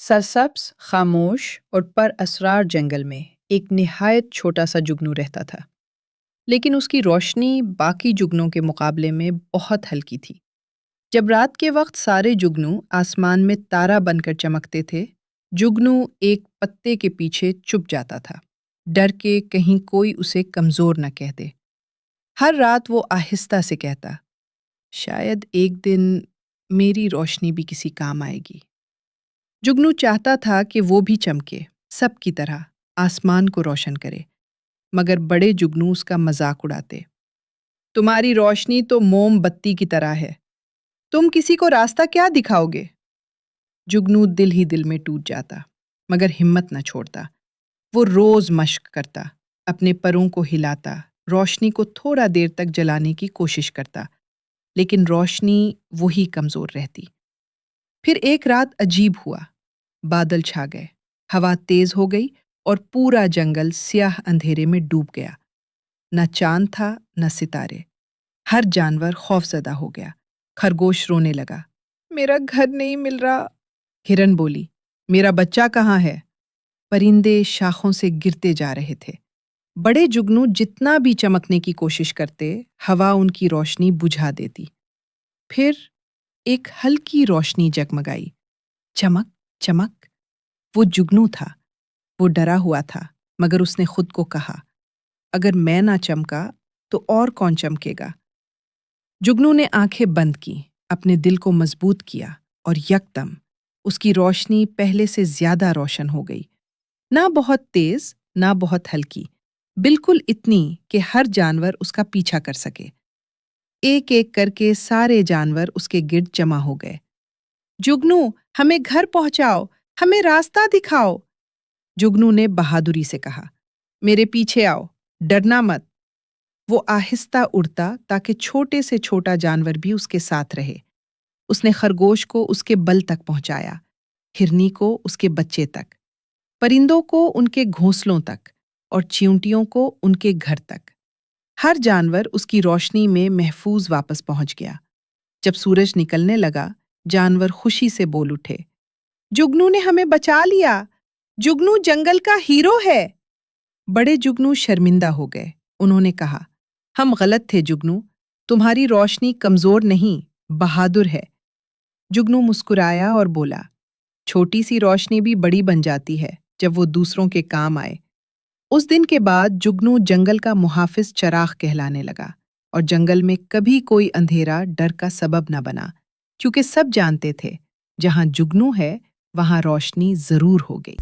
सरसब्ज खामोश और पर असरार जंगल में एक निहायत छोटा सा जुगनू रहता था, लेकिन उसकी रोशनी बाकी जुगनों के मुकाबले में बहुत हल्की थी। जब रात के वक्त सारे जुगनू आसमान में तारा बनकर चमकते थे, जुगनू एक पत्ते के पीछे छुप जाता था, डर के कहीं कोई उसे कमजोर न कह दे। हर रात वो आहिस्ता से कहता, शायद एक दिन मेरी रोशनी भी किसी काम आएगी। जुगनू चाहता था कि वो भी चमके, सबकी तरह आसमान को रोशन करे, मगर बड़े जुगनू उसका मजाक उड़ाते। तुम्हारी रोशनी तो मोमबत्ती की तरह है, तुम किसी को रास्ता क्या दिखाओगे? जुगनू दिल ही दिल में टूट जाता, मगर हिम्मत न छोड़ता। वो रोज मश्क करता, अपने परों को हिलाता, रोशनी को थोड़ा देर तक जलाने की कोशिश करता, लेकिन रोशनी वही कमजोर रहती। फिर एक रात अजीब हुआ। बादल छा गए, हवा तेज हो गई और पूरा जंगल स्याह अंधेरे में डूब गया। न चांद था न सितारे। हर जानवर खौफजदा हो गया। खरगोश रोने लगा, मेरा घर नहीं मिल रहा। हिरन बोली, मेरा बच्चा कहाँ है? परिंदे शाखों से गिरते जा रहे थे। बड़े जुगनू जितना भी चमकने की कोशिश करते, हवा उनकी रोशनी बुझा देती। फिर एक हल्की रोशनी जगमगाई। चमक चमक। वो जुगनू था। वो डरा हुआ था, मगर उसने खुद को कहा, अगर मैं ना चमका तो और कौन चमकेगा? जुगनू ने आंखें बंद की, अपने दिल को मजबूत किया और यकदम उसकी रोशनी पहले से ज्यादा रोशन हो गई। ना बहुत तेज, ना बहुत हल्की, बिल्कुल इतनी कि हर जानवर उसका पीछा कर सके। एक एक करके सारे जानवर उसके गिर्द जमा हो गए। जुगनू, हमें घर पहुंचाओ, हमें रास्ता दिखाओ। जुगनू ने बहादुरी से कहा, मेरे पीछे आओ, डरना मत। वो आहिस्ता उड़ता ताकि छोटे से छोटा जानवर भी उसके साथ रहे। उसने खरगोश को उसके बल तक पहुंचाया, हिरनी को उसके बच्चे तक, परिंदों को उनके घोंसलों तक और चींटियों को उनके घर तक। हर जानवर उसकी रोशनी में महफूज वापस पहुंच गया। जब सूरज निकलने लगा, जानवर खुशी से बोल उठे, जुगनू ने हमें बचा लिया। जुगनू जंगल का हीरो है। बड़े जुगनू शर्मिंदा हो गए। उन्होंने कहा, हम गलत थे जुगनू, तुम्हारी रोशनी कमजोर नहीं, बहादुर है। जुगनू मुस्कुराया और बोला, छोटी सी रोशनी भी बड़ी बन जाती है जब वो दूसरों के काम आए। उस दिन के बाद जुगनू जंगल का मुहाफिज चराग कहलाने लगा और जंगल में कभी कोई अंधेरा डर का सबब न बना, क्योंकि सब जानते थे, जहां जुगनू है वहां रोशनी जरूर होगी।